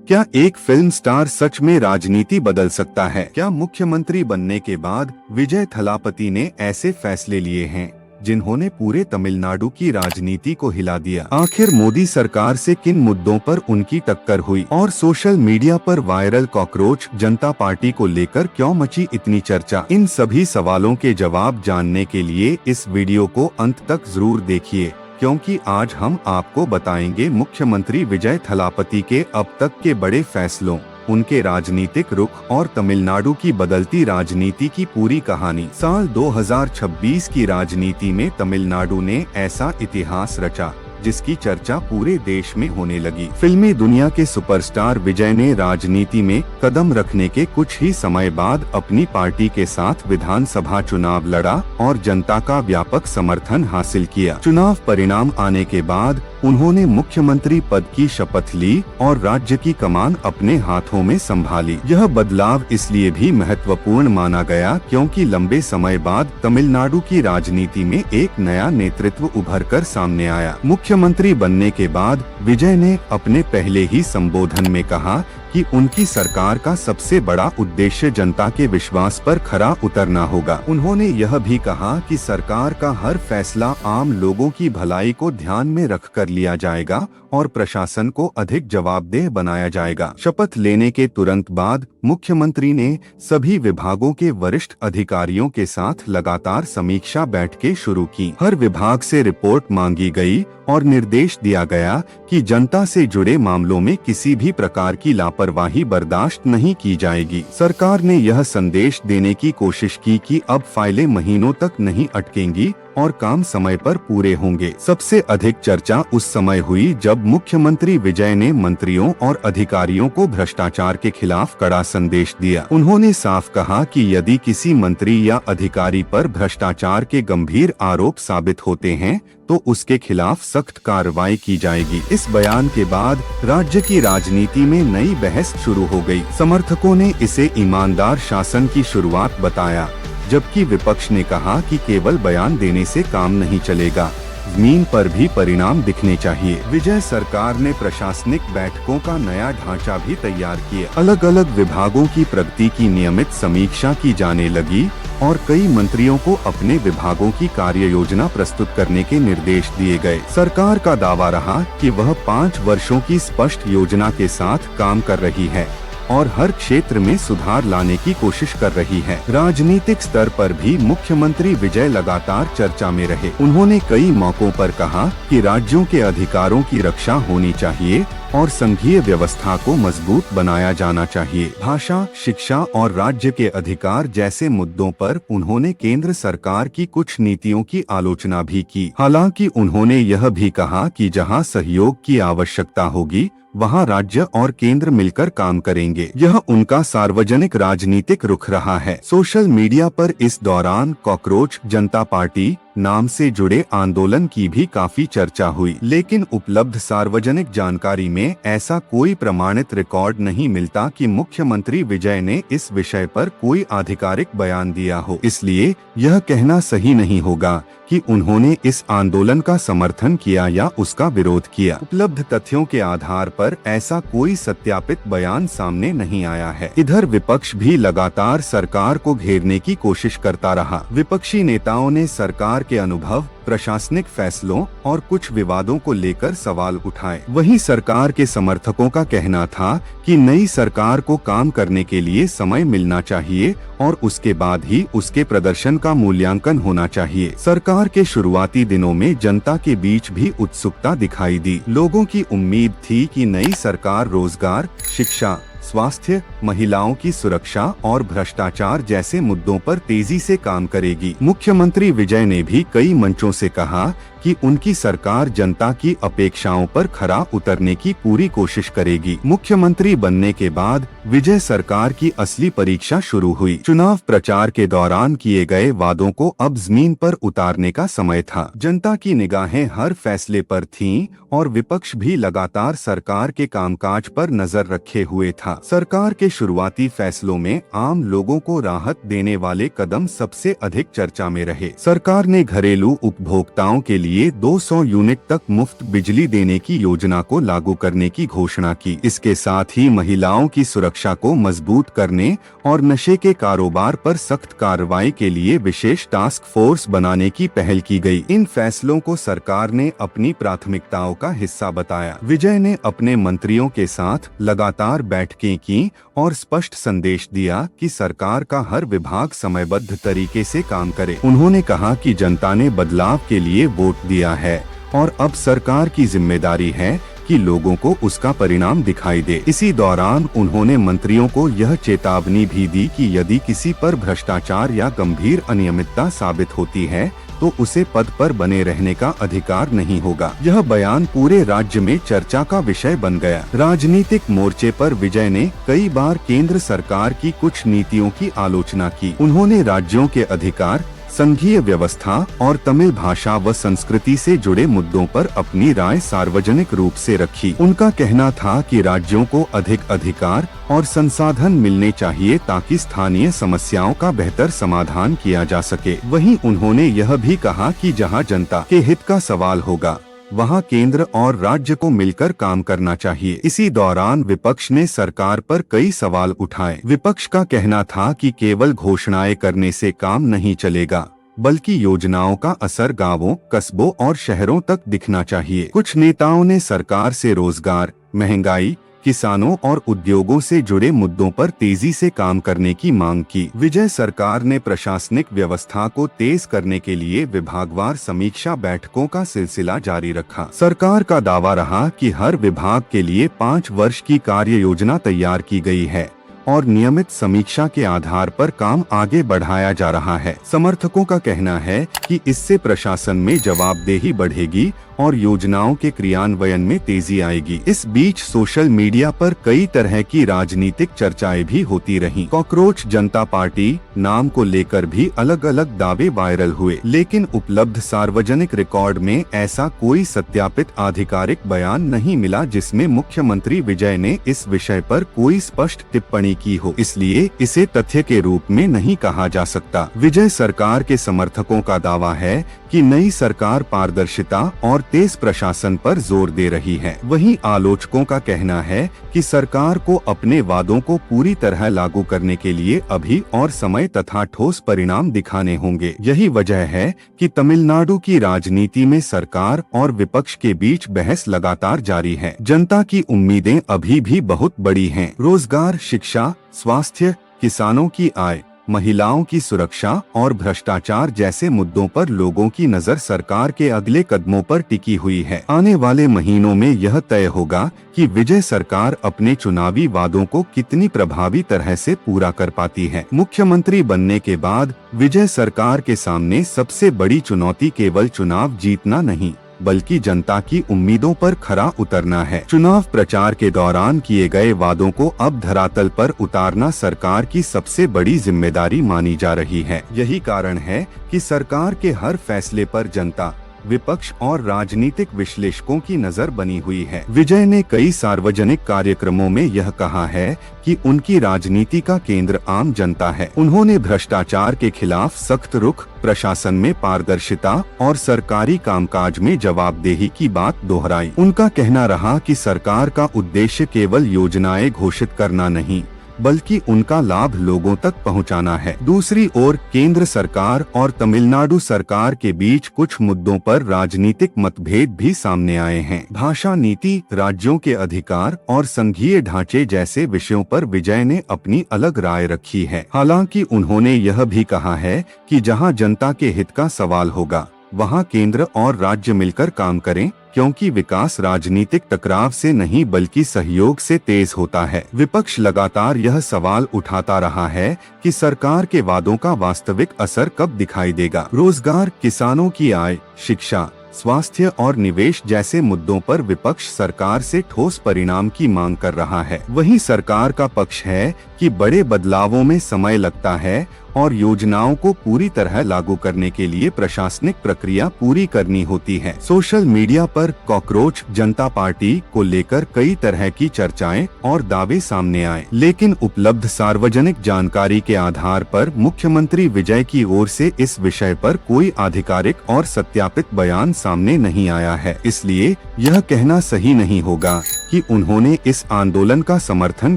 क्या एक film star सच में राजनीति बदल सकता है? क्या मुख्यमंत्री बनने के बाद विजय थलापति ने ऐसे फैसले लिए हैं जिन्होंने पूरे तमिलनाडु की राजनीति को हिला दिया? आखिर मोदी सरकार से किन मुद्दों पर उनकी टक्कर हुई और सोशल मीडिया पर वायरल कॉकरोच जनता पार्टी को लेकर क्यों मची इतनी चर्चा? इन सभी सवालों के जवाब जानने के लिए इस वीडियो को अंत तक जरूर देखिए, क्योंकि आज हम आपको बताएंगे मुख्यमंत्री विजय थलापति के अब तक के बड़े फैसलों, उनके राजनीतिक रुख और तमिलनाडु की बदलती राजनीति की पूरी कहानी। साल 2026 की राजनीति में तमिलनाडु ने ऐसा इतिहास रचा जिसकी चर्चा पूरे देश में होने लगी। फिल्मी दुनिया के सुपरस्टार विजय ने राजनीति में कदम रखने के कुछ ही समय बाद अपनी पार्टी के साथ विधानसभा चुनाव लड़ा और जनता का व्यापक समर्थन हासिल किया। चुनाव परिणाम आने के बाद उन्होंने मुख्यमंत्री पद की शपथ ली और राज्य की कमान अपने हाथों में संभाली। यह बदलाव इसलिए भी महत्वपूर्ण माना गया क्योंकि लंबे समय बाद तमिलनाडु की राजनीति में एक नया नेतृत्व उभर कर सामने आया। मुख्यमंत्री बनने के बाद विजय ने अपने पहले ही संबोधन में कहा कि उनकी सरकार का सबसे बड़ा उद्देश्य जनता के विश्वास पर खरा उतरना होगा। उन्होंने यह भी कहा कि सरकार का हर फैसला आम लोगों की भलाई को ध्यान में रखकर लिया जाएगा और प्रशासन को अधिक जवाबदेह बनाया जाएगा। शपथ लेने के तुरंत बाद मुख्यमंत्री ने सभी विभागों के वरिष्ठ अधिकारियों के साथ लगातार समीक्षा बैठकें शुरू की। हर विभाग से रिपोर्ट मांगी गई और निर्देश दिया गया कि जनता से जुड़े मामलों में किसी भी प्रकार की लापरवाही बर्दाश्त नहीं की जाएगी। सरकार ने यह संदेश देने की कोशिश की कि अब फाइलें महीनों तक नहीं अटकेंगी और काम समय पर पूरे होंगे। सबसे अधिक चर्चा उस समय हुई जब मुख्यमंत्री विजय ने मंत्रियों और अधिकारियों को भ्रष्टाचार के खिलाफ कड़ा संदेश दिया। उन्होंने साफ कहा कि यदि किसी मंत्री या अधिकारी पर भ्रष्टाचार के गंभीर आरोप साबित होते हैं तो उसके खिलाफ सख्त कार्रवाई की जाएगी। इस बयान के बाद राज्य की राजनीति में नई बहस शुरू हो गई। समर्थकों ने इसे ईमानदार शासन की शुरुआत बताया, जबकि विपक्ष ने कहा कि केवल बयान देने से काम नहीं चलेगा, जमीन पर भी परिणाम दिखने चाहिए। विजय सरकार ने प्रशासनिक बैठकों का नया ढांचा भी तैयार किया। अलग अलग विभागों की प्रगति की नियमित समीक्षा की जाने लगी और कई मंत्रियों को अपने विभागों की कार्य योजना प्रस्तुत करने के निर्देश दिए गए। सरकार का दावा रहा कि वह 5 वर्षों की स्पष्ट योजना के साथ काम कर रही है और हर क्षेत्र में सुधार लाने की कोशिश कर रही है। राजनीतिक स्तर पर भी मुख्यमंत्री विजय लगातार चर्चा में रहे। उन्होंने कई मौकों पर कहा कि राज्यों के अधिकारों की रक्षा होनी चाहिए और संघीय व्यवस्था को मजबूत बनाया जाना चाहिए। भाषा, शिक्षा और राज्य के अधिकार जैसे मुद्दों पर उन्होंने केंद्र सरकार की कुछ नीतियों की आलोचना भी की। हालांकि उन्होंने यह भी कहा कि जहां सहयोग की आवश्यकता होगी वहां राज्य और केंद्र मिलकर काम करेंगे। यह उनका सार्वजनिक राजनीतिक रुख रहा है। सोशल मीडिया पर इस दौरान कॉकरोच जनता पार्टी नाम से जुड़े आंदोलन की भी काफी चर्चा हुई, लेकिन उपलब्ध सार्वजनिक जानकारी में ऐसा कोई प्रमाणित रिकॉर्ड नहीं मिलता कि मुख्यमंत्री विजय ने इस विषय पर कोई आधिकारिक बयान दिया हो। इसलिए यह कहना सही नहीं होगा कि उन्होंने इस आंदोलन का समर्थन किया या उसका विरोध किया। उपलब्ध तथ्यों के आधार पर ऐसा कोई सत्यापित बयान सामने नहीं आया है। इधर विपक्ष भी लगातार सरकार को घेरने की कोशिश करता रहा। विपक्षी नेताओं ने सरकार के अनुभव, प्रशासनिक फैसलों और कुछ विवादों को लेकर सवाल उठाए। वहीं सरकार के समर्थकों का कहना था कि नई सरकार को काम करने के लिए समय मिलना चाहिए और उसके बाद ही उसके प्रदर्शन का मूल्यांकन होना चाहिए। सरकार के शुरुआती दिनों में जनता के बीच भी उत्सुकता दिखाई दी। लोगों की उम्मीद थी कि नई सरकार रोजगार, शिक्षा, स्वास्थ्य, महिलाओं की सुरक्षा और भ्रष्टाचार जैसे मुद्दों पर तेजी से काम करेगी। मुख्यमंत्री विजय ने भी कई मंचों से कहा कि उनकी सरकार जनता की अपेक्षाओं पर खरा उतरने की पूरी कोशिश करेगी। मुख्यमंत्री बनने के बाद विजय सरकार की असली परीक्षा शुरू हुई। चुनाव प्रचार के दौरान किए गए वादों को अब जमीन पर उतारने का समय था। जनता की निगाहें हर फैसले पर थीं और विपक्ष भी लगातार सरकार के कामकाज पर नजर रखे हुए था। सरकार के शुरुआती फैसलों में आम लोगों को राहत देने वाले कदम सबसे अधिक चर्चा में रहे। सरकार ने घरेलू उपभोक्ताओं के लिए लिए 200 यूनिट तक मुफ्त बिजली देने की योजना को लागू करने की घोषणा की। इसके साथ ही महिलाओं की सुरक्षा को मजबूत करने और नशे के कारोबार पर सख्त कार्रवाई के लिए विशेष टास्क फोर्स बनाने की पहल की गई। इन फैसलों को सरकार ने अपनी प्राथमिकताओं का हिस्सा बताया। विजय ने अपने मंत्रियों के साथ लगातार बैठकें की और स्पष्ट संदेश दिया कि सरकार का हर विभाग समयबद्ध तरीके से काम करे। उन्होंने कहा कि जनता ने बदलाव के लिए वोट दिया है और अब सरकार की जिम्मेदारी है कि लोगों को उसका परिणाम दिखाई दे। इसी दौरान उन्होंने मंत्रियों को यह चेतावनी भी दी कि यदि किसी पर भ्रष्टाचार या गंभीर अनियमितता साबित होती है तो उसे पद पर बने रहने का अधिकार नहीं होगा। यह बयान पूरे राज्य में चर्चा का विषय बन गया। राजनीतिक मोर्चे पर विजय ने कई बार केंद्र सरकार की कुछ नीतियों की आलोचना की। उन्होंने राज्यों के अधिकार, संघीय व्यवस्था और तमिल भाषा व संस्कृति से जुड़े मुद्दों पर अपनी राय सार्वजनिक रूप से रखी। उनका कहना था कि राज्यों को अधिक अधिकार और संसाधन मिलने चाहिए ताकि स्थानीय समस्याओं का बेहतर समाधान किया जा सके। वहीं उन्होंने यह भी कहा कि जहां जनता के हित का सवाल होगा वहां केंद्र और राज्य को मिलकर काम करना चाहिए। इसी दौरान विपक्ष ने सरकार पर कई सवाल उठाए। विपक्ष का कहना था कि केवल घोषणाएं करने से काम नहीं चलेगा, बल्कि योजनाओं का असर गांवों, कस्बों और शहरों तक दिखना चाहिए। कुछ नेताओं ने सरकार से रोजगार, महंगाई, किसानों और उद्योगों से जुड़े मुद्दों पर तेजी से काम करने की मांग की। विजय सरकार ने प्रशासनिक व्यवस्था को तेज करने के लिए विभागवार समीक्षा बैठकों का सिलसिला जारी रखा। सरकार का दावा रहा कि हर विभाग के लिए 5 वर्ष की कार्य योजना तैयार की गई है और नियमित समीक्षा के आधार पर काम आगे बढ़ाया जा रहा है। समर्थकों का कहना है कि इससे प्रशासन में जवाबदेही बढ़ेगी और योजनाओं के क्रियान्वयन में तेजी आएगी। इस बीच सोशल मीडिया पर कई तरह की राजनीतिक चर्चाएं भी होती रहीं। कॉकरोच जनता पार्टी नाम को लेकर भी अलग अलग दावे वायरल हुए, लेकिन उपलब्ध सार्वजनिक रिकॉर्ड में ऐसा कोई सत्यापित आधिकारिक बयान नहीं मिला जिसमें मुख्यमंत्री विजय ने इस विषय पर कोई स्पष्ट टिप्पणी की हो, इसलिए इसे तथ्य के रूप में नहीं कहा जा सकता। विजय सरकार के समर्थकों का दावा है कि नई सरकार पारदर्शिता और तेज प्रशासन पर जोर दे रही है। वहीं आलोचकों का कहना है कि सरकार को अपने वादों को पूरी तरह लागू करने के लिए अभी और समय तथा ठोस परिणाम दिखाने होंगे। यही वजह है कि तमिलनाडु की राजनीति में सरकार और विपक्ष के बीच बहस लगातार जारी है। जनता की उम्मीदें अभी भी बहुत बड़ी हैं। रोजगार, शिक्षा, स्वास्थ्य, किसानों की आय, महिलाओं की सुरक्षा और भ्रष्टाचार जैसे मुद्दों पर लोगों की नजर सरकार के अगले कदमों पर टिकी हुई है। आने वाले महीनों में यह तय होगा कि विजय सरकार अपने चुनावी वादों को कितनी प्रभावी तरह से पूरा कर पाती है। मुख्यमंत्री बनने के बाद विजय सरकार के सामने सबसे बड़ी चुनौती केवल चुनाव जीतना नहीं, बल्कि जनता की उम्मीदों पर खरा उतरना है। चुनाव प्रचार के दौरान किए गए वादों को अब धरातल पर उतारना सरकार की सबसे बड़ी जिम्मेदारी मानी जा रही है। यही कारण है कि सरकार के हर फैसले पर जनता, विपक्ष और राजनीतिक विश्लेषकों की नजर बनी हुई है। विजय ने कई सार्वजनिक कार्यक्रमों में यह कहा है कि उनकी राजनीति का केंद्र आम जनता है। उन्होंने भ्रष्टाचार के खिलाफ सख्त रुख, प्रशासन में पारदर्शिता और सरकारी कामकाज में जवाबदेही की बात दोहराई। उनका कहना रहा कि सरकार का उद्देश्य केवल योजनाएं घोषित करना नहीं, बल्कि उनका लाभ लोगों तक पहुंचाना है। दूसरी ओर केंद्र सरकार और तमिलनाडु सरकार के बीच कुछ मुद्दों पर राजनीतिक मतभेद भी सामने आए हैं। भाषा नीति, राज्यों के अधिकार और संघीय ढांचे जैसे विषयों पर विजय ने अपनी अलग राय रखी है। हालांकि उन्होंने यह भी कहा है कि जहां जनता के हित का सवाल होगा वहां केंद्र और राज्य मिलकर काम करें, क्योंकि विकास राजनीतिक टकराव से नहीं बल्कि सहयोग से तेज होता है। विपक्ष लगातार यह सवाल उठाता रहा है कि सरकार के वादों का वास्तविक असर कब दिखाई देगा। रोजगार, किसानों की आय, शिक्षा, स्वास्थ्य और निवेश जैसे मुद्दों पर विपक्ष सरकार से ठोस परिणाम की मांग कर रहा है। वहीं सरकार का पक्ष है कि बड़े बदलावों में समय लगता है और योजनाओं को पूरी तरह लागू करने के लिए प्रशासनिक प्रक्रिया पूरी करनी होती है। सोशल मीडिया पर कॉकरोच जनता पार्टी को लेकर कई तरह की चर्चाएं और दावे सामने आए, लेकिन उपलब्ध सार्वजनिक जानकारी के आधार पर मुख्यमंत्री विजय की ओर से इस विषय पर कोई आधिकारिक और सत्यापित बयान सामने नहीं आया है। इसलिए यह कहना सही नहीं होगा कि उन्होंने इस आंदोलन का समर्थन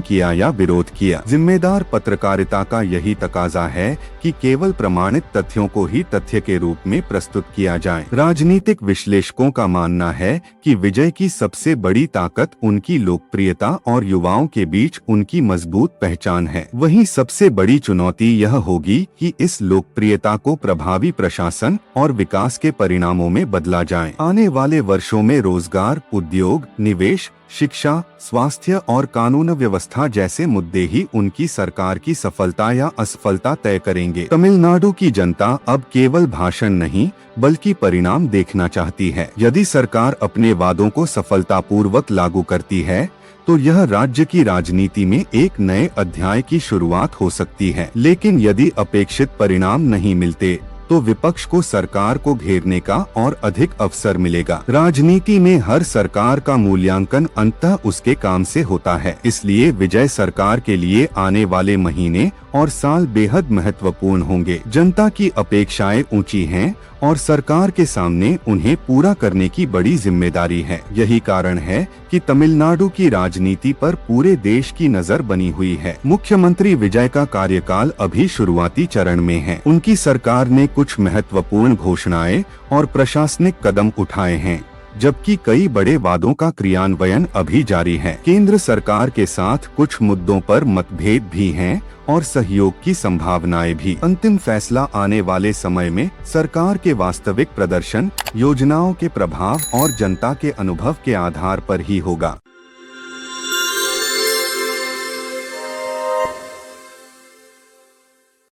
किया या विरोध किया। जिम्मेदार पत्रकारिता का यही तकाजा है कि केवल प्रमाणित तथ्यों को ही तथ्य के रूप में प्रस्तुत किया जाए। राजनीतिक विश्लेषकों का मानना है कि विजय की सबसे बड़ी ताकत उनकी लोकप्रियता और युवाओं के बीच उनकी मजबूत पहचान है। वहीं सबसे बड़ी चुनौती यह होगी कि इस लोकप्रियता को प्रभावी प्रशासन और विकास के परिणामों में बदला जाए। आने वाले वर्षों में रोजगार, उद्योग, निवेश, शिक्षा, स्वास्थ्य और कानून व्यवस्था जैसे मुद्दे ही उनकी सरकार की सफलता या असफलता तय करेंगे। तमिलनाडु की जनता अब केवल भाषण नहीं बल्कि परिणाम देखना चाहती है। यदि सरकार अपने वादों को सफलतापूर्वक लागू करती है तो यह राज्य की राजनीति में एक नए अध्याय की शुरुआत हो सकती है। लेकिन यदि अपेक्षित परिणाम नहीं मिलते तो विपक्ष को सरकार को घेरने का और अधिक अवसर मिलेगा। राजनीति में हर सरकार का मूल्यांकन अंततः उसके काम से होता है। इसलिए विजय सरकार के लिए आने वाले महीने और साल बेहद महत्वपूर्ण होंगे। जनता की अपेक्षाएं ऊंची हैं और सरकार के सामने उन्हें पूरा करने की बड़ी जिम्मेदारी है। यही कारण है कि तमिलनाडु की राजनीति पर पूरे देश की नजर बनी हुई है। मुख्यमंत्री विजय का कार्यकाल अभी शुरुआती चरण में है। उनकी सरकार ने कुछ महत्वपूर्ण घोषणाएं और प्रशासनिक कदम उठाए हैं, जबकि कई बड़े वादों का क्रियान्वयन अभी जारी है। केंद्र सरकार के साथ कुछ मुद्दों पर मतभेद भी हैं और सहयोग की संभावनाएं भी। अंतिम फैसला आने वाले समय में सरकार के वास्तविक प्रदर्शन, योजनाओं के प्रभाव और जनता के अनुभव के आधार पर ही होगा।